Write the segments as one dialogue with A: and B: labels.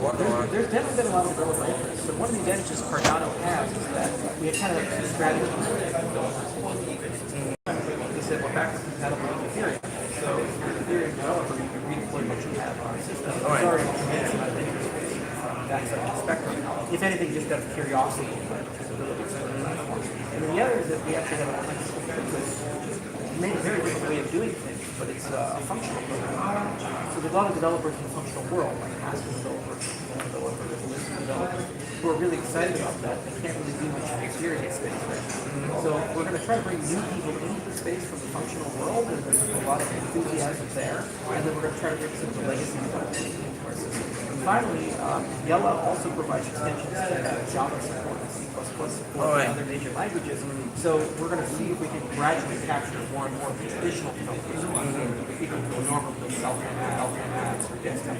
A: There's definitely been a lot of developer interest. So one of the advantages Cardano has is that we have kind of a strategy. They said, well, back compatible with Ethereum. So if you're an Ethereum developer, you can redeploy what you have on a system. It's already a tremendous amount of interest from that side of the spectrum. If anything, just out of curiosity, accessibility to the platform. And then the other is that we actually have a made a very different way of doing things, but it's a functional program. So there's a lot of developers in the functional world, like Haskell developers, developers, who are really excited about that. They can't really do much experience space right now. So we're going to try to bring new people into the space from the functional world, and there's a lot of enthusiasm there. And then we're going to try to bring some of the legacy developers into our system. And finally, Yella also provides extensions to Java support and C++ support and other major languages. So we're going to see if we can gradually capture more and more of the traditional developers. People who are normally self-apps or desktop.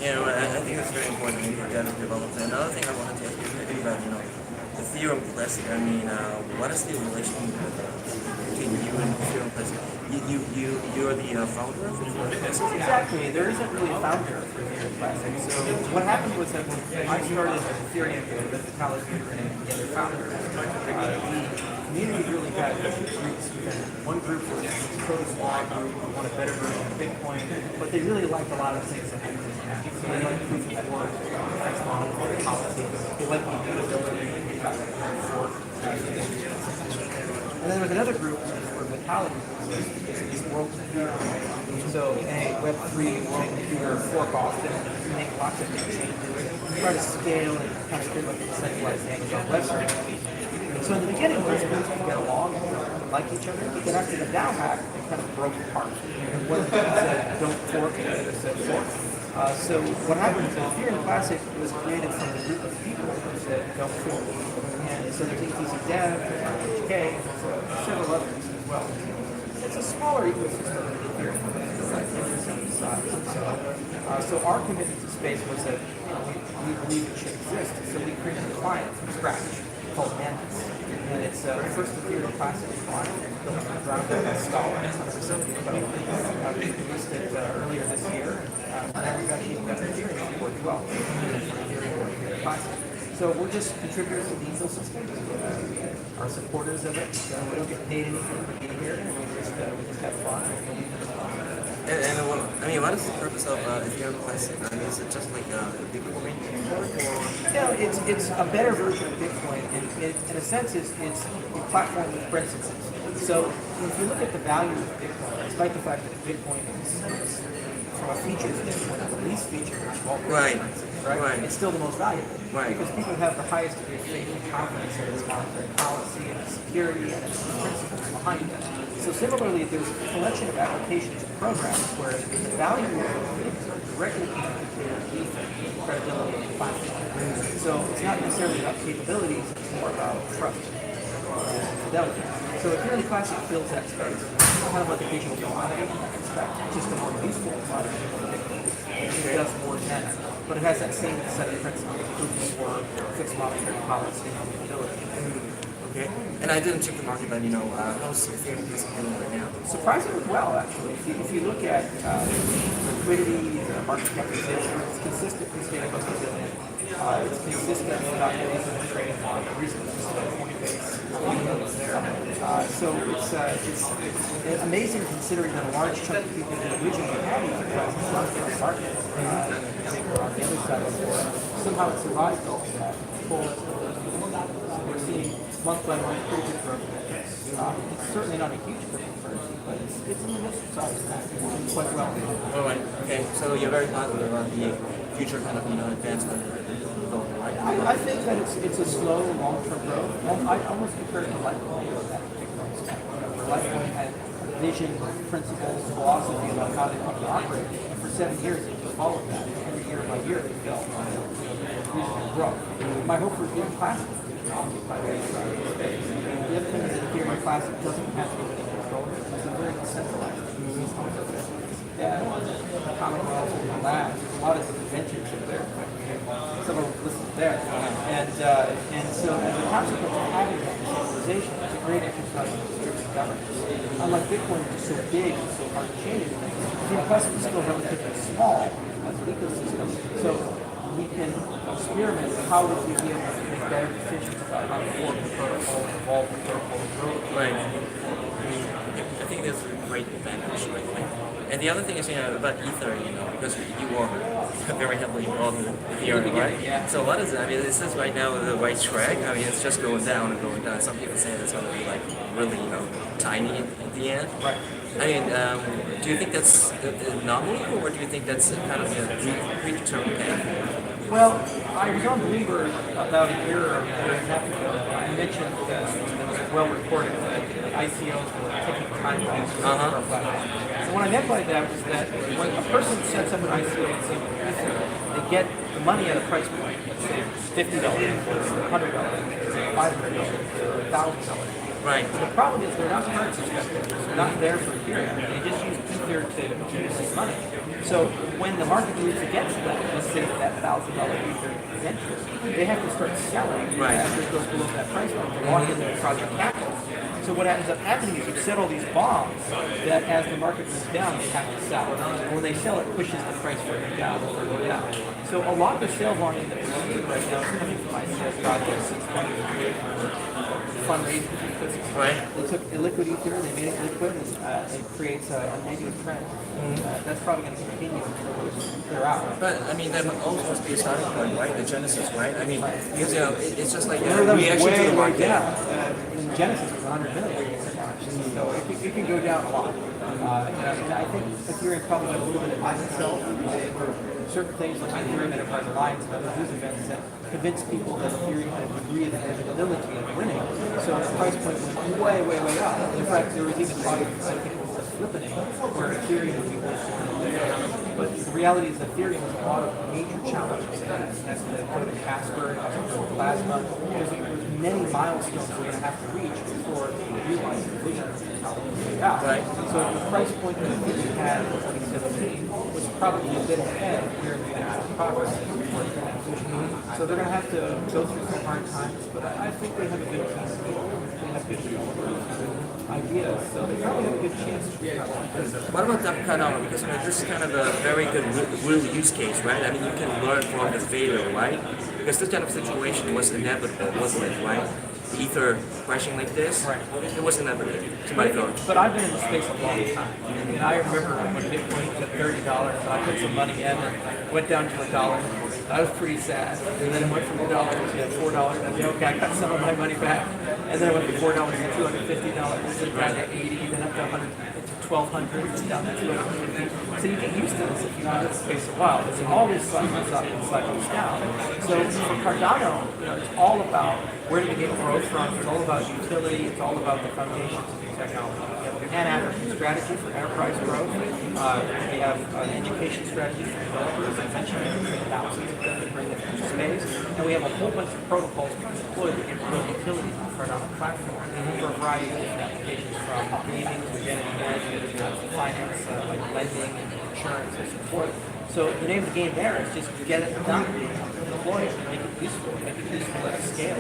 B: Yeah, well, I think that's very important in data development. Another thing I wanted to ask you about, Ethereum Classic. I mean, what is the relation between you and Ethereum Classic? You're the founder of Ethereum Classic?
A: Exactly. There isn't really a founder for Ethereum Classic. So what happened was that when I started Ethereum with Vitalik and the other founders, the community really had two groups. One group was code small group, wanted a better version of Bitcoin, but they really liked a lot of things that happened. So they liked proof of work, tax model, policy. They liked the immutability. And then there was another group where Vitalik is world computer. So Web3 world computer fork off and make lots of changes, try to scale and kind of create like a decentralized Amazon website. So in the beginning, those groups would get along and like each other, but then after the down hack, they kind of broke apart. And one group said, don't fork, and the other said fork. So what happened is that Ethereum Classic was created from a group of people who said, don't fork. And so there's ETC Dev, HK, and several others as well. It's a smaller ecosystem than Ethereum, like 10% size. So our commitment to space was that we believe it should exist. So we created a client from scratch called Mantis. And it's the first Ethereum Classic client built from the ground up by Scholar. It's 100% developed. We released it earlier this year. And now we've actually got Ethereum on board as well. Ethereum Classic. So we're just contributors to the ecosystem. Are supporters of it. So we don't get paid anything for being here. We just have fun.
B: What is the purpose of Ethereum Classic? I mean, is it just like a Bitcoin network, or?
A: No, it's a better version of Bitcoin. In a sense, it's a platform with principles. So if you look at the value of Bitcoin, despite the fact that Bitcoin is from a feature standpoint, the least feature of all cryptocurrencies, right? It's still the most valuable.
B: Right.
A: Because people have the highest degree of faith and confidence in its monetary policy and its security and its principles behind it. So similarly, there's a collection of applications and programs where the value of things are directly connected to the credibility of the platform. So it's not necessarily about capabilities, it's more about trust and fidelity. So Ethereum Classic fills that space. It's kind of like a digital commodity, just a more useful commodity than Bitcoin. It does more than that. But it has that same set of principles, proof of work, fixed monetary policy, and fidelity.
B: Okay. And I didn't check the market, but how's Ethereum Classic doing right now?
A: Surprisingly well, actually. If you look at liquidity, market capitalization, it's consistently staying close to $1 billion. It's consistent without getting into the trading on a reasonable Coinbase. So it's amazing considering that a large chunk of people who originally had these prices run for the market. They were on the other side of the board. Somehow it survived all of that. So we're seeing month by month pretty good growth. It's certainly not a huge cryptocurrency, but it's in the midst size quite well.
B: Oh, right. Okay, so you're very positive about the future kind of advancement of development, right?
A: I think that it's a slow, long-term growth. I almost compare it to Litecoin at that particular extent. Where Litecoin had vision, principles, philosophy about how they want to operate, and for 7 years it just followed that. Every year by year they built reasonable growth. My hope for Ethereum Classic is to occupy that space. The other thing is that Ethereum Classic doesn't have to be controlled. It's a very decentralized Commonwealth and labs. There's a lot of adventures in there. Some of them listed there. And so as a consequence of having that decentralization, it's a great exercise in distributed governance. Unlike Bitcoin, which is so big and so hard to change, Ethereum Classic is still relatively small as a ecosystem. So we can experiment how would we be able to make better decisions about how to form the protocol, evolve the protocol, grow the
B: Right.
A: protocol.
B: I think that's a great advantage, right? And the other thing is, about Ether, because you are very heavily involved in Ethereum, right?
A: Yeah.
B: So what is it? I mean, is this right now the right track? I mean, it's just going down and going down. Some people say it's going to be like really, tiny at the end.
A: Right.
B: I mean, do you think that's an anomaly, or do you think that's a kind of a predetermined path?
A: Well, I was on Bloomberg about a year or a half ago. I mentioned that it was well reported that ICOs were taking time to
B: Uh-huh.
A: So what I meant by that was that when a person sets up an ICO and says they get the money at a price point, let's say $50, $100, $500, $1,000.
B: Right.
A: The problem is they're not currency spectators. They're not there for Ethereum. They just use Ether to use this money. So when the market moves against them, let's say that $1,000 Ether is enters, they have to start selling
B: Right.
A: after it goes below that price point to lock in their project capital. So what ends up happening is you set all these bombs that as the market moves down, they have to sell. And when they sell, it pushes the price further down, further down. So a lot of the sale volume that we're seeing right now is coming from ICO projects. It's coming from fundraising because
B: Right.
A: they took illiquid Ether, they made it liquid, and it creates a negative trend. That's probably going to continue until they're out.
B: But I mean, that always must be a starting point, right? The genesis, right? I mean, because it's just like a
A: Remember that was
B: reaction to the
A: way
B: market.
A: down. In Genesis was 100 million. So it can go down a lot. And I think Ethereum probably got a little bit ahead of itself. There were certain things like Ethereum Enterprise Alliance and other news events that convinced people that Ethereum had a degree of inevitability of winning. So the price point went way, way, way up. In fact, there was even talk of, I think it was the flipping, where Ethereum would be worse. But the reality is Ethereum has a lot of major challenges. It has to go to Casper, it has to go to Plasma. There's many milestones we're going to have to reach before we realize the vision of how we figure it out.
B: Right.
A: So the price point that Ethereum had in 2017 was probably a bit ahead of where the actual progress is before the transition. So they're going to have to go through some hard times, but I think they have a good chance. They have good developers, good ideas, so they probably have a good chance to recover.
B: What about Cardano? Because this is kind of a very good real use case, right? I mean, you can learn from this failure, right? Because this kind of situation was inevitable, wasn't it, right? Ether crashing like this,
A: Right.
B: it was inevitable, to my thought.
A: But I've been in the space a long time. I mean, I remember when Bitcoin was at $30, and I put some money in and went down to $1. I was pretty sad. And then it went from $1 to $4. And I said, okay, I got some of my money back. And then it went from $4 to $250, then down to $80, then up to $100, to $1,200, then down to $250. So you get used to this if you've been in the space a while. It's always cycles up and cycles down. So for Cardano, it's all about where do we get growth from. It's all about utility. It's all about the foundations of the technology. We have a Pan-African strategy for enterprise growth. We have an education strategy for developers. I mentioned thousands of them to bring them into space. And we have a whole bunch of protocols we can deploy that can build utilities on the Cardano platform for a variety of different applications, from gaming to identity management to finance, like lending and insurance and so forth. So the name of the game there is just get it done, deploy it, make it useful at scale,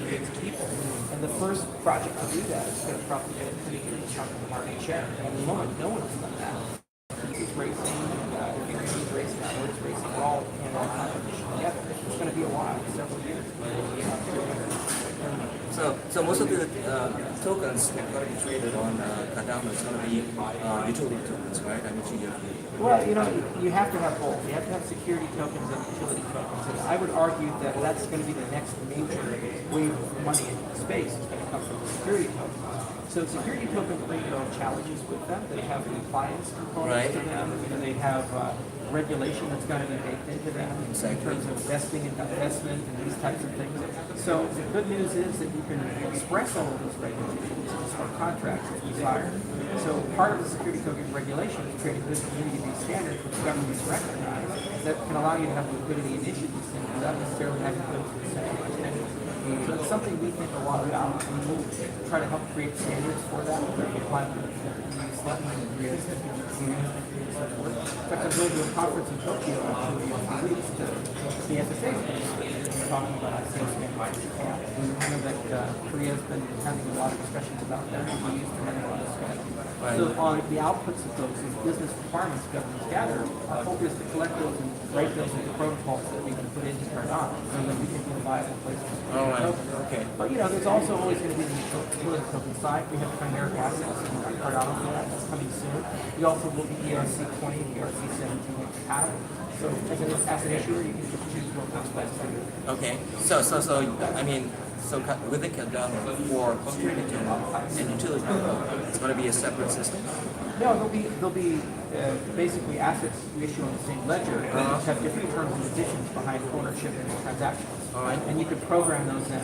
A: create people. And the first project to do that is going to probably get a pretty good chunk of the market share. And at the moment, no one's done that. This is racing, Ethereum is racing, Outward's racing, we're all in our competition together. It's going to be a while, several years.
B: So most of the tokens that are going to be traded on Cardano is going to be utility tokens, right? I mean,
A: Well, you have to have both. You have to have security tokens and utility tokens. And I would argue that that's going to be the next major wave of money into the space. It's going to come from the security tokens. So security tokens bring their own challenges with them. They have compliance components to them. And they have regulation that's going to be baked into them in terms of vesting and divestment and these types of things. So the good news is that you can express all of those regulations in smart contracts if desired. So part of the security token regulation is creating good community-based standards which governments recognize that can allow you to have liquidity and issue these things without necessarily having to go through the centralized entity. So it's something we think a lot about, and we'll try to help create standards for that with our platform. In fact, I'm going to a conference in Tokyo in 2 weeks to the FSA. talking about ICO standards in Japan. I know that Korea's been having a lot of discussions about that. We used to have a lot of discussions.
B: Right.
A: So on the outputs of those business requirements governments gather, our hope is to collect those and write those into protocols that we can put into Cardano so that we can be a viable place to
B: Oh, right.
A: tokens.
B: Okay.
A: But there's also always going to be the utility token side. We have chimeric assets and Cardano for that. That's coming soon. We also will be ERC20 and ERC17 compatible. So as an asset issuer, you can just choose what works best for you.
B: Okay. So with the Cardano for computing and utility, it's going to be a separate system.
A: No, they'll be basically assets you issue on the same ledger, which have different terms and conditions behind ownership and transactions.
B: All right.
A: And you can program those in.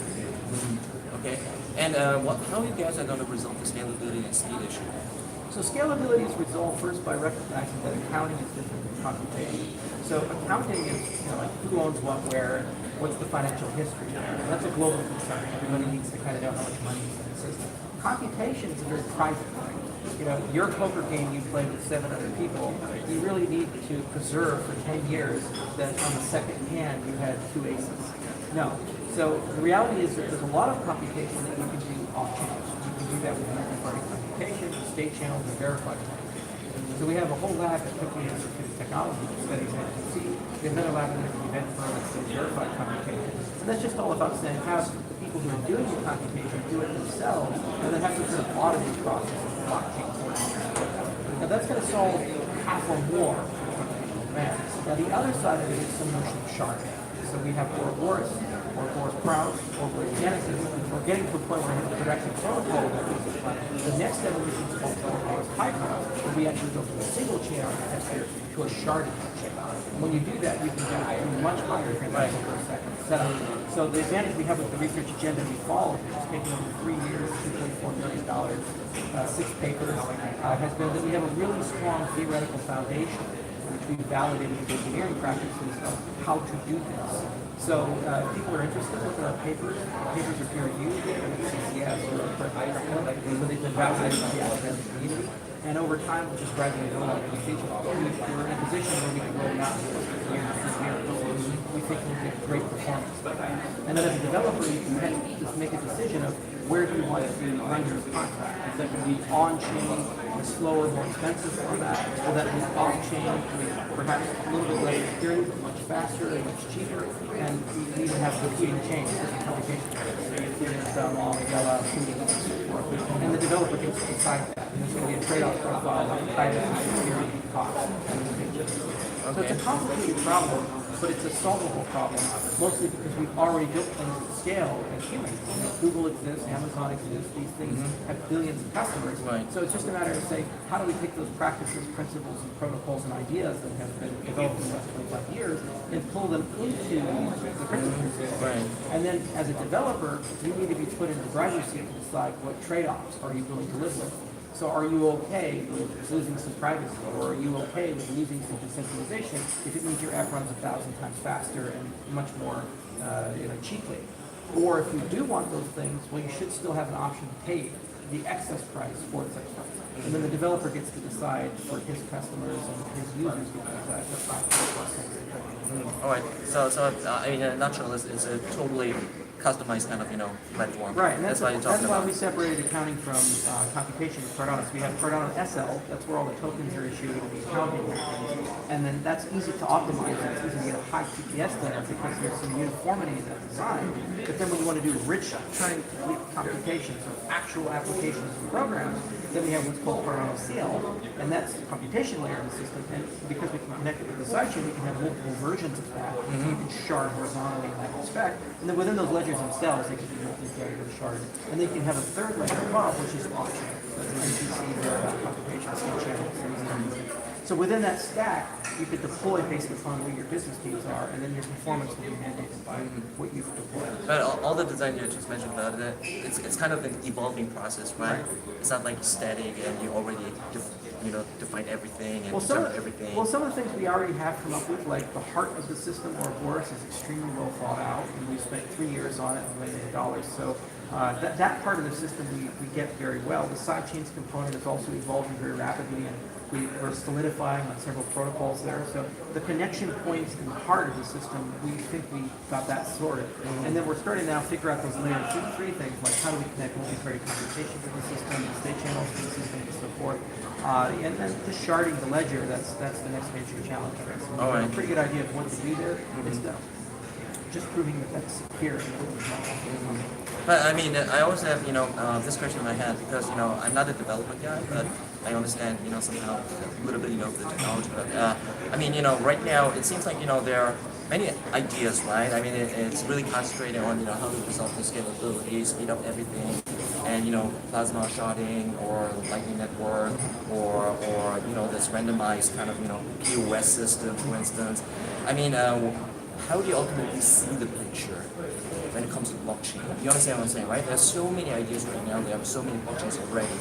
B: Okay. And how you guys are going to resolve the scalability and speed issue?
A: So scalability is resolved first by recognizing that accounting is different than computation. So accounting is, like who owns what, where, what's the financial history. And that's a global concern. Everybody needs to kind of know how much money is in the system. Computation is a very private thing. Your poker game you play with 7 other people, you really need to preserve for 10 years that on the second hand you had 2 aces. No. So the reality is that there's a lot of computation that you can do off-chain. You can do that with third-party computation, state channels, and verified computation. So we have a whole lab at Tokyo Institute of Technology that studies NTC. We have another lab at the event firm that studies verified computation. And that's just all about saying how the people who are doing the computation do it themselves, and then have some sort of automated process of blockchain coordination. Now that's going to solve half or more of computational demands. Now the other side of it is some notion of sharding. So we have Ouroboros, Ouroboros Proud, Ouroboros Genesis. We're getting to a point where we have a production protocol that is the next evolution is called Ouroboros Hyper, where we actually go from a single chain architecture to a sharded chain. And when you do that, you can get a much higher transaction per second setup. So the advantage we have with the research agenda we followed, which has taken over 3 years, $2.4 million, 6 papers, has been that we have a really strong theoretical foundation which we validated the engineering practices of how to do this. So if people are interested in looking at papers are peer-reviewed, CCS or so they've been validated by the academic community. And over time, we'll just gradually roll out the features. We're in a position where we can roll them out we think we'll get great performance. And then as a developer, you can just make a decision of where do you want to run your contract. Is that going to be on-chain, a slower, more expensive format, or that be off-chain, with perhaps a little bit less security, but much faster and much cheaper, and you even have competing chains, different computation chains, long, Yella, and the developer gets to decide that. And there's going to be a trade-off profile like privacy, security, cost. So it's a complicated problem, but it's a solvable problem, mostly because we've already built things at scale as humans. Google exists, Amazon exists, these things have billions of customers.
B: Right.
A: So it's just a matter of saying, how do we take those practices, principles, and protocols and ideas that have been developed in the last 25 years and pull them into the principles.
B: Right.
A: And then as a developer, you need to be put in the driver's seat to decide what trade-offs are you willing to live with. So are you okay with losing some privacy, or are you okay with losing some decentralization if it means your app runs 1,000 times faster and much more cheaply? Or if you do want those things, well, you should still have an option to pay the excess price for such things. And then the developer gets to decide for his customers and his users get to decide what price.
B: All right. So in a nutshell, it's a totally customized kind of platform.
A: Right, and that's
B: why you're talking
A: why
B: about.
A: we separated accounting from computation with Cardano. So we have Cardano SL, that's where all the tokens are issued and the accounting happens. And then that's easy to optimize. It's easy to get a high TPS there because there's some uniformity in that design. But then when you want to do rich Turing complete computations or actual applications and programs, then we have what's called Cardano CL, and that's the computation layer of the system. And because we can connect it with the sidechain, we can have multiple versions of that. So you can shard horizontally in that respect. And then within those ledgers themselves, they can be multi-threaded or sharded. And then you can have a third layer above, which is off-chain. That's an NPC, computation, skill channel. So within that stack, you could deploy based upon where your business needs are, and then your performance will be mandated by what you've deployed.
B: But all the design you just mentioned about it, it's kind of an evolving process, right? It's not like static and you already define everything and determine everything.
A: Well, some of the things we already have come up with, like the heart of the system, Ouroboros, is extremely well thought out, and we spent 3 years on it and millions of dollars. So that part of the system we get very well. The sidechains component is also evolving very rapidly, and We're solidifying on several protocols there. So the connection points in the heart of the system, we think we got that sorted. And then we're starting now to figure out those layer 2, 3 things, like how do we connect multi-threaded computation to the system, the state channels to the system, and so forth. And then just sharding the ledger, that's the next major challenge for us. We have a pretty good idea of what to do there. It's just proving that that's secure.
B: But I mean, I always have, this question in my head because, I'm not a development guy, but I understand, somehow a little bit, of the technology. But I mean, right now it seems like, there are many ideas, right? I mean, it's really concentrating on, how to resolve the scalability, speed up everything, and, plasma sharding or lightning network or this randomized kind of, POS system, for instance. I mean, how do you ultimately see the picture when it comes to blockchain? You understand what I'm saying, right? There's so many ideas right now. There are so many blockchains already.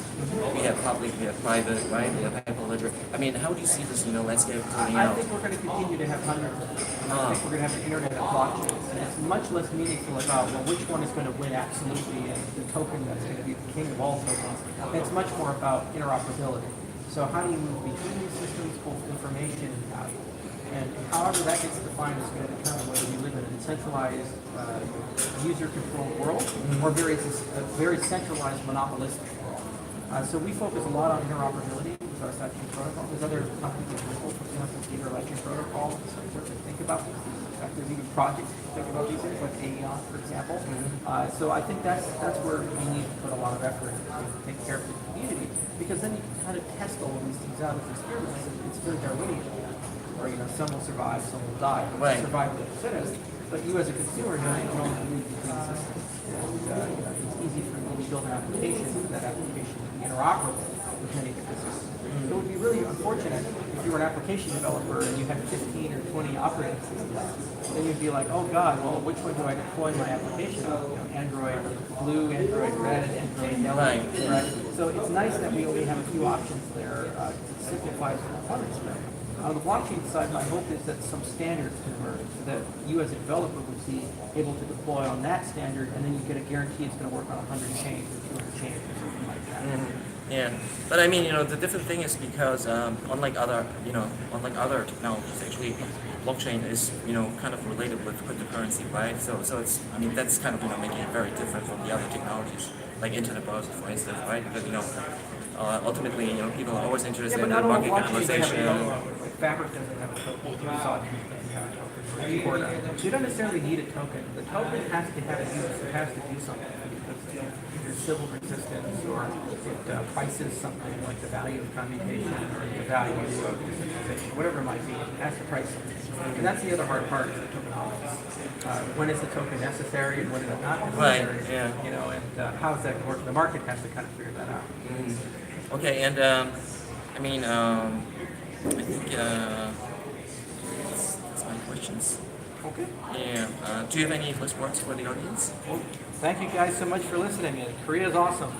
B: We have public, we have private, right? We have hyperledger. I mean, how do you see this, landscape turning
A: I
B: out?
A: think we're going to continue to have hundreds of them. I think we're going to have an internet of blockchains. And it's much less meaningful about, well, which one is going to win absolutely and the token that's going to be the king of all tokens. It's much more about interoperability. So how do you move between these systems, both information and value? And however that gets defined is going to determine whether we live in a decentralized, user-controlled world or very centralized, monopolistic world. So we focus a lot on interoperability with our Satellite protocol. There's other companies that for example, the Lightning protocol, so we think about this. In fact, there's even projects that think about these things, like AEON, for example. So I think that's where we need to put a lot of effort to take care of the community, because then you can kind of test all of these things out as experiments. It's very Darwinian. Or some will survive, some will die.
B: Right.
A: Survive the fittest. But you as a consumer know you can only move between systems. And it's easy for you to build an application, and that application can be interoperable with many different systems. It would be really unfortunate if you were an application developer and you had 15 or 20 operating systems. Then you'd be like, oh God, well, which one do I deploy my application on? Android blue, Android red, Android yellow. Right. So it's nice that we only have a few options there. It simplifies the performance. On the blockchain side, my hope is that some standards can emerge so that you as a developer would be able to deploy on that standard, and then you get a guarantee it's going to work on 100 chains or 200 chains or something like that.
B: Yeah, but I mean, the different thing is because unlike other technologies, actually, blockchain is kind of related with cryptocurrency, right? So it's, I mean, that's kind of making it very different from the other technologies, like internet browsers, for instance, right? Because ultimately, people are always interested in market capitalization.
A: Fabric doesn't have a token. You don't necessarily need a token. The token has to have a use. It has to do something. Because either civil resistance or it prices something like the value of commutation or the value of decentralization, whatever it might be. It has to price something. And that's the other hard part of the tokenomics. When is the token necessary and when is it not necessary?
B: Right, yeah.
A: And how does that work? The market has to kind of figure that out.
B: Okay, and I mean, I think that's my questions.
A: Okay.
B: Yeah. Do you have any last words for the audience?
A: Well, thank you guys so much for listening. Korea is awesome.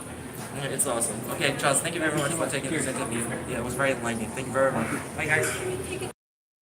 B: Yeah, it's awesome. Okay, Charles, thank you very much for taking this interview. Yeah, it was very enlightening. Thank you very much. Bye, guys.